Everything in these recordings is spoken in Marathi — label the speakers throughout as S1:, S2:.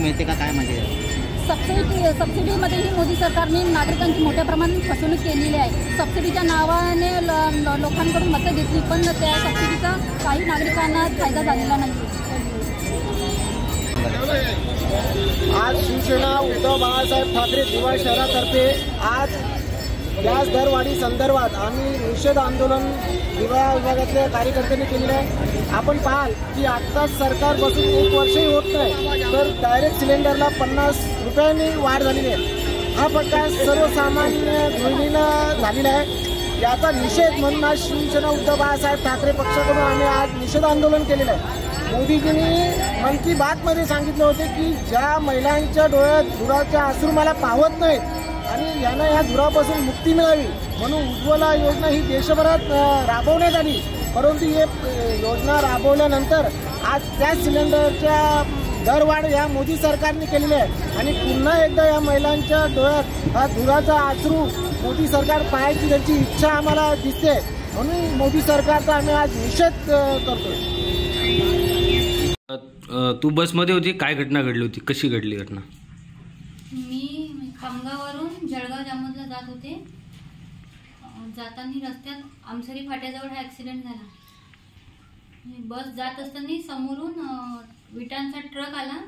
S1: मिळते का काय म्हणजे
S2: सबसिडीमध्येही मोदी सरकारने नागरिकांची मोठ्या प्रमाणात फसवणूक केलेली आहे। सबसिडीच्या नावाने लोकांकडून मतं घेतली, पण त्या सबसिडीचा काही नागरिकांना फायदा झालेला नाही।
S3: आज शिवसेना उद्धव बाळासाहेब ठाकरे दिवा शहरातर्फे आज गॅस दरवाढी संदर्भात आम्ही निषेध आंदोलन दिवा विभागातल्या कार्यकर्त्यांनी केलेलं आहे। आपण पाहाल की आत्ताच सरकार बसून 1 वर्षही होत नाही तर डायरेक्ट सिलेंडरला 50 रुपयांनी वाढ झालेली आहे। हा फटका सर्वसामान्य गृहिणीला झालेला आहे। याचा निषेध म्हणून आज शिवसेना उद्धव बाळासाहेब ठाकरे पक्षाकडून आम्ही आज निषेध आंदोलन केलेलं आहे। मोदीजींनी मन की बातमध्ये सांगितले होते की ज्या महिलांच्या डोळ्यात धुराचे अश्रू मला पाहत नाहीत आणि यांना या धुरापासून मुक्ती मिळावी म्हणून उज्ज्वला योजना ही देशभरात राबवण्यात आली। परंतु ही योजना राबवल्यानंतर आज त्या सिलेंडरच्या दरवाढ या मोदी सरकारने केलेली आहे आणि पुन्हा एकदा या महिलांच्या डोळ्यात हा धुराचा अश्रू मोदी सरकार पाहायची त्यांची इच्छा आम्हाला दिसते। म्हणून मोदी सरकारचा आम्ही आज निषेध करतोय।
S4: तू बसमध्ये होती, काय घटना घडली होती, कशी घडली घटना?
S5: मी खामगाववरून जळगाव जामोदला जात होते। जाताना रस्त्यात आमसरी फाट्याजवळ हा ॲक्सिडेंट झाला। बस जात असताना समोरून विटांचा ट्रक आला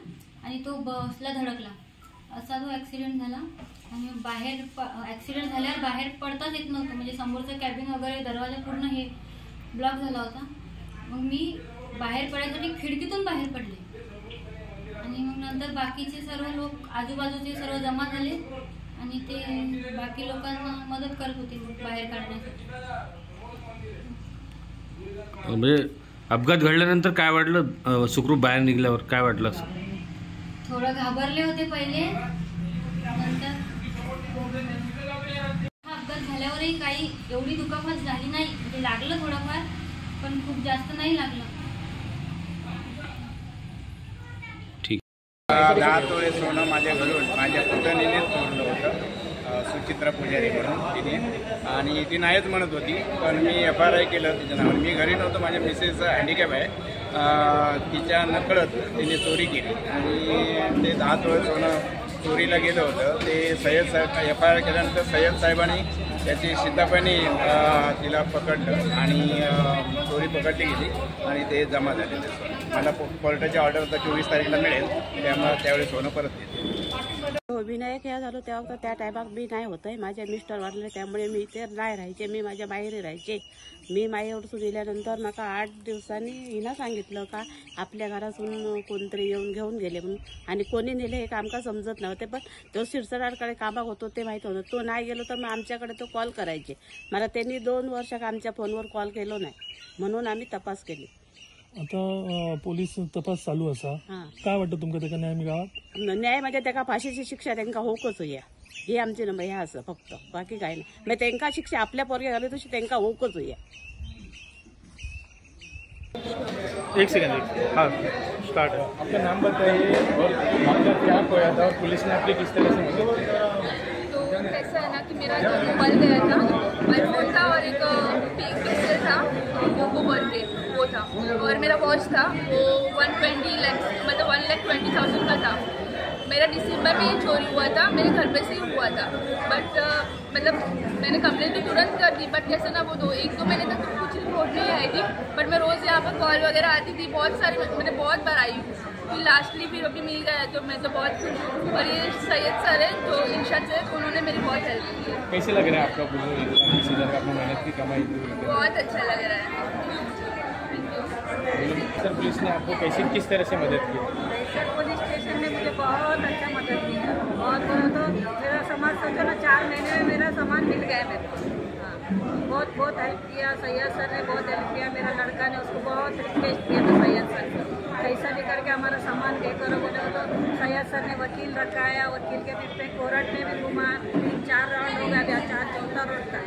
S5: आणि तो बसला धडकला, असा तो ॲक्सिडेंट झाला। आणि बाहेर ॲक्सिडेंट झाल्यावर बाहेर पडताच येत नव्हतं, म्हणजे समोरचं कॅबिन वगैरे दरवाजा पूर्ण हे ब्लॉक झाला होता। मग मी बाहेर पडायसाठी खिडकीतून बाहेर पडले आणि मग नंतर बाकीचे सर्व लोक आजूबाजूचे सर्व जमा झाले आणि ते बाकी लोकांना मदत करत होते बाहेर काढण्यासाठी।
S4: म्हणजे अपघात घडल्यानंतर काय वाटलं, सुखरूप बाहेर निघल्यावर काय वाटलं?
S5: थोडं घाबरले होते पहिले, नंतर अपघात झाल्यावरही काही एवढी दुखापत झाली नाही, म्हणजे लागलं थोडंफार पण खूप जास्त नाही लागलं।
S6: दहा तोळे सोनं माझ्या घरून माझ्या पुतणीनेच तोडलं होतं, सुचित्रा पुजारी म्हणून तिने, आणि ती नाहीच म्हणत होती पण मी FRI केलं तिच्या नावावर। मी घरी नव्हतो, माझ्या मिसेस हँडिकॅप आहे, तिच्या नकळत तिने चोरी केली आणि ते 10 तोळे सोनं चोरीला गेलं होतं। ते सय्यद साहेब FIR केल्यानंतर सय्यद साहेबांनी त्याची शिताफानी तिला पकडलं आणि चोरी पकडली गेली आणि ते जमा झालेलं। मला कोर्टाची ऑर्डर आता 24 तारीखला मिळेल, त्यामुळे त्यावेळी सोनं परत देते।
S7: विनायक या झालो तेव्हा त्या टायमात मी नाही होतंय, माझे मिस्टर वाढले त्यामुळे मी इथे नाही राहायचे, मी माझ्या बाहेर राहायचे। मी माहेरसून दिल्यानंतर नका 8 दिवसांनी हिनं सांगितलं का आपल्या घरातून कोणतरी येऊन घेऊन गेले म्हणून, आणि कोणी नेले हे काम का समजत नव्हते। पण तो शिरसराकडे कामात होतो ते माहीत होतं, तो नाही गेलो तर मग आमच्याकडे तो कॉल करायचे। मला त्यांनी 2 वर्षात आमच्या फोनवर कॉल केलो नाही, म्हणून आम्ही तपास केली।
S8: आता पोलीस तपास चालू असा, काय वाटतं तुमका त्याचा न्याय मिळावा?
S7: न्याय म्हणजे त्याका फाशीची शिक्षा त्यांना होकच होया, हे आमचे नंबर ह्या असं फक्त, बाकी काय नाही। म्हणजे त्यांना शिक्षा आपल्या पोरग्या झाली तशी त्यांना होकच होया।
S8: एक सेकंड, हाँ स्टार्ट। आपका नाम बताइए और आपका क्या खोया था और पुलिस ने आपकी किस तरह से मदद की?
S9: तो ऐसा है ना कि मेरा जो मोबाइल गया था, मोबाइल फोन था और एक पिक्सल था वो बोल के वो था, और मेरा वॉच था वो 120 लाख मतलब 1,20,000 का था। मेरा दिसंबर में ये चोरी हुआ था, मेरे घर पे से ही हुआ था। बट मतलब मैंने कंप्लेंट तो तुरंत कर दी, बट कैसे ना वो 1-2 महीने तक तो कुछ रिपोर्ट नहीं आई थी। बट मैं रोज़ यहाँ पर कॉल वगैरह आती थी, बहुत सारी मैंने बहुत बार आई हूँ, फिर लास्टली फिर अभी मिल गया तो मैं तो बहुत खुश हूँ। और ये सैयद सर है जो इरशाद सर, उन्होंने मेरी बहुत हेल्प की है।
S8: कैसे लग रहा है आपका आपने मेहनत की कमाई?
S9: बहुत अच्छा लग रहा है।
S8: सर पुलिस ने आपको कैसे किस तरह से मदद की?
S10: सर पुलिस स्टेशन ने मुझे बहुत अच्छा मदद की है, और तो मेरा सामान सोचो ना 4 महीने में मेरा सामान मिल गया मेरे को। हाँ, बहुत हेल्प किया सैयद सर ने, बहुत हेल्प किया। मेरा लड़का ने उसको बहुत रिक्वेस्ट किया था सैयद सर को, कैसा भी करके हमारा सामान दे करो बोले तो सैयद सर ने वकील रखाया, वकील के पीछे कोर्ट में भी घुमा, 3-4 राउंड हो गया, 4-4 राउंड का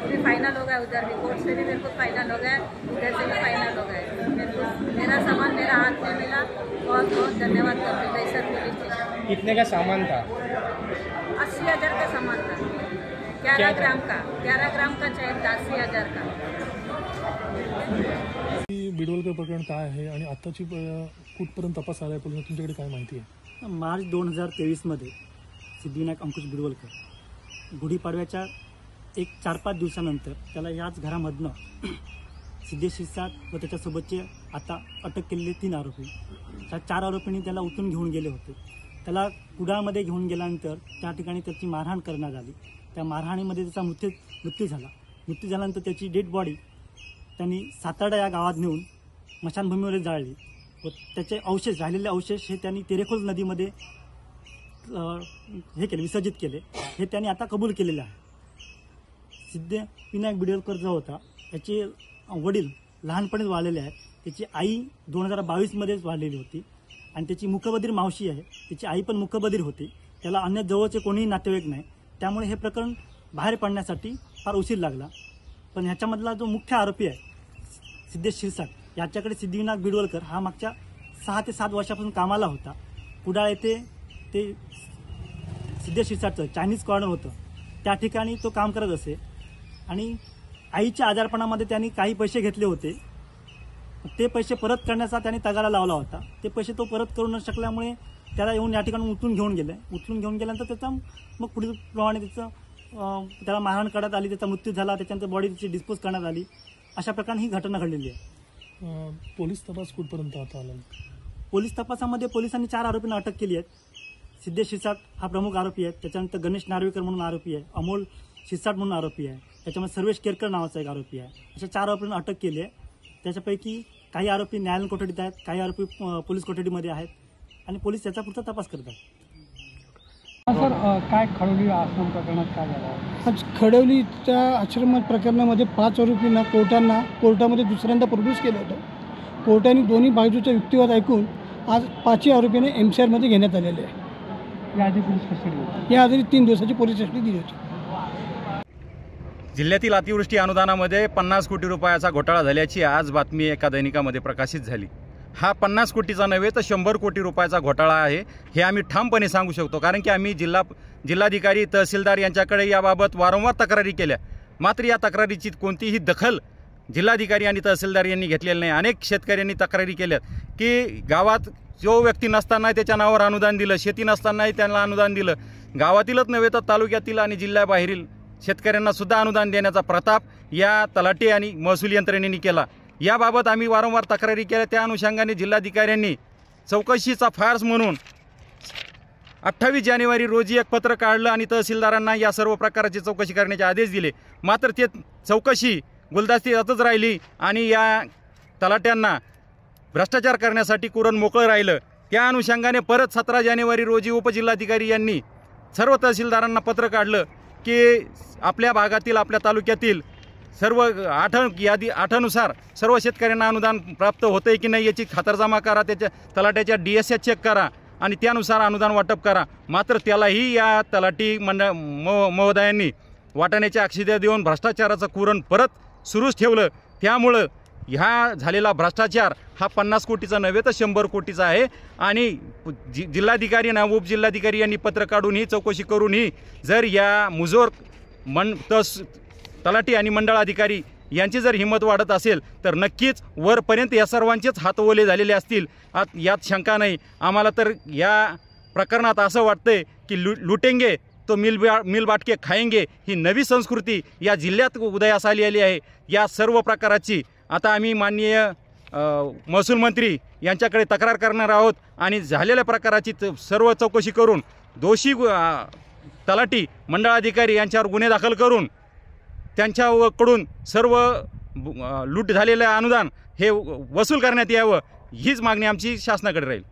S10: फिर फाइनल हो गया। उधर भी कोर्ट से भी मेरे को फाइनल हो गया, उधर से भी फाइनल हो गया। मेरा सामान मेरा हाथ में मिला, बहुत बहुत धन्यवाद करते हैं सर पुलिस स्टेशन।
S8: कितने का सामान था?
S10: 80,000 का सामान था, 11 ग्राम का चैन था, 80,000 का।
S8: बिडोलकर प्रकरण काय आहे आणि आताची कुठपर्यंत तपास आलाय पोलिसांना, तुमच्याकडे काय माहिती आहे?
S1: मार्च 2023मध्ये सिद्धिविनायक अंकुश बिडवलकर गुढीपाडव्याच्या 4-5 दिवसानंतर त्याला याच घरामधनं सिद्धेश शिरसाट व त्याच्यासोबतचे आता अटक केलेले 3 आरोपी, त्या 4 आरोपींनी त्याला उचलून घेऊन गेले होते. त्याला कुडाळमध्ये घेऊन गेल्यानंतर त्या ठिकाणी त्याची मारहाण करण्यात आली. त्या मारहाणीमध्ये त्याचा मृत्यू झाला. मृत्यू झाल्यानंतर त्याची डेड बॉडी त्यांनी साताडा या गावात नेऊन स्मशानभूमीवर जाळली व त्याचे अवशेष, राहिलेले अवशेष हे त्यांनी तेरेखोल नदीमध्ये विसर्जित केले. हे त्यांनी आता कबूल केलेले आहे. सिद्धिविनायक बिडवलकर जो होता त्याचे वडील लहानपणीच वाढलेले आहेत. त्याची आई 2022मध्येच वाढलेली होती आणि त्याची मुकबधीर मावशी आहे, त्याची आई पण मुकबधीर होती. त्याला अन्य जवळचे कोणीही नातेवाईक नाही. त्यामुळे हे प्रकरण बाहेर पडण्यासाठी फार उशीर लागला. पण ह्याच्यामधला जो मुख्य आरोपी आहे सिद्धेश शिरसाट, याच्याकडे सिद्धिविनायक बिडवलकर हा मागच्या 6 ते 7 वर्षापासून कामाला होता. कुडाळ येथे ते सिद्धेश शिरसाटचं चायनीज कॉर्नर होतं, त्या ठिकाणी तो काम करत असे आणि आईच्या आजारपणामध्ये त्यांनी काही पैसे घेतले होते. ते पैसे परत करण्याचा त्यांनी तगारा लावला होता. ते पैसे तो परत करू न शकल्यामुळे त्याला येऊन या ठिकाणी उचलून घेऊन गेले. उचलून घेऊन गेल्यानंतर त्याचा मग पुढील प्रमाणे त्याला मारहाण करण्यात आली, त्याचा मृत्यू झाला, त्याच्यानंतर बॉडी त्याची डिस्पोज करण्यात आली. अशा प्रकारे ही घटना घडलेली आहे.
S11: पोलीस तपास कुठपर्यंत आता आला?
S1: पोलीस तपासामध्ये पोलिसांनी 4 आरोपींना अटक केली आहे. सिद्धेश शिरसाट हा प्रमुख आरोपी आहे, त्याच्यानंतर गणेश नार्वेकर म्हणून आरोपी आहे, अमोल शिरसाट म्हणून आरोपी आहे, त्याच्यामध्ये सर्वेश केरकर नावाचा एक आरोपी आहे. अशा 4 आरोपींना अटक केली आहे. त्याच्यापैकी काही आरोपी न्यायालयीन कोठडीत आहेत, काही आरोपी पोलीस कोठडीमध्ये आहेत आणि पोलीस त्याचा पुढचा तपास करत आहेत.
S12: सर, काय खडवली आश्रम प्रकरणात काय झालं?
S13: आज खडवलीच्या आश्रम प्रकरणामध्ये 5 आरोपींना कोर्टामध्ये दुसऱ्यांदा प्रोड्यूस केलं होतं. कोर्टाने दोन्ही बाजूचा युक्तिवाद ऐकून आज 5 आरोपीने MCRमध्ये घेण्यात आलेले आहे.
S12: याआधी पोलीस कस्टडी होती?
S13: याआधी 3 दिवसाची पोलीस कस्टडी दिली होती.
S6: जिल्ह्यातील अतिवृष्टी अनुदानामध्ये 50 कोटी रुपयाचा घोटाळा झाल्याची आज बातमी एका दैनिकामध्ये प्रकाशित झाली. हा 50 कोटीचा नव्हे तर 100 कोटी रुपयाचा घोटाळा आहे हे आम्ही ठामपणे सांगू शकतो. कारण की आम्ही जिल्हाधिकारी, तहसीलदार यांच्याकडे याबाबत वारंवार तक्रारी केल्या, मात्र या तक्रारीची कोणतीही दखल जिल्हाधिकारी आणि तहसीलदार यांनी घेतलेली नाही. अनेक शेतकऱ्यांनी तक्रारी केल्यात की गावात जो व्यक्ती नसताना त्याच्या नावावर अनुदान दिलं, शेती नसतानाही त्यांना अनुदान दिलं. गावातीलच नव्हे तर तालुक्यातील आणि जिल्ह्याबाहेरील शेतकऱ्यांना सुद्धा अनुदान देण्याचा प्रताप या तलाठी आणि महसूल यंत्रणेने केला. याबाबत आम्ही वारंवार तक्रारी केल्या. त्या अनुषंगाने जिल्हाधिकाऱ्यांनी चौकशीचा फार्स म्हणून 28 जानेवारी रोजी एक पत्र काढलं आणि तहसीलदारांना या सर्व प्रकाराची चौकशी करण्याचे आदेश दिले. मात्र ते चौकशी गुलदस्त्यातच राहिली आणि या तलाट्यांना भ्रष्टाचार करण्यासाठी कुरण मोकळं राहिलं. त्या अनुषंगाने परत 17 जानेवारी रोजी उपजिल्हाधिकारी यांनी सर्व तहसीलदारांना पत्र काढलं की आपल्या भागातील, आपल्या तालुक्यातील सर्व 8नुसार सर्व शेतकऱ्यांना अनुदान प्राप्त होतं आहे की नाही याची खातरजमा करा, त्याच्या तलाट्याच्या DSS चेक करा आणि त्यानुसार अनुदान वाटप करा. मात्र त्यालाही या तलाठी महोदयांनी वाटाण्याच्या अक्षिद्या देऊन भ्रष्टाचाराचं कुरण परत सुरूच ठेवलं. त्यामुळं ह्या झालेला भ्रष्टाचार हा 50 कोटीचा नव्हे तर 100 कोटीचा आहे आणि जिल्हाधिकारी आणि उपजिल्हाधिकारी यांनी पत्र काढून ही चौकशी करूनही जर या मुजोर तलाठी आणि मंडळ अधिकारी यांची जर हिंमत वाढत असेल तर नक्कीच वरपर्यंत या सर्वांचेच हात ओले झालेले असतील, यात शंका नाही. आम्हाला तर या प्रकरणात असं वाटतंय की लुटेंगे तो मिल बाटके खाएंगे ही नवी संस्कृती या जिल्ह्यात उदयास आलेली आहे. या सर्व प्रकाराची आता आम्ही माननीय महसूल मंत्री यांच्याकडे तक्रार करणार आहोत आणि झालेल्या प्रकाराची सर्व चौकशी करून दोषी तलाठी मंडळ अधिकारी यांच्यावर गुन्हे दाखल करून त्यांच्याकडून सर्व लूट झालेलं अनुदान हे वसूल करण्यात यावं हीच मागणी आमची शासनाकडे राहील.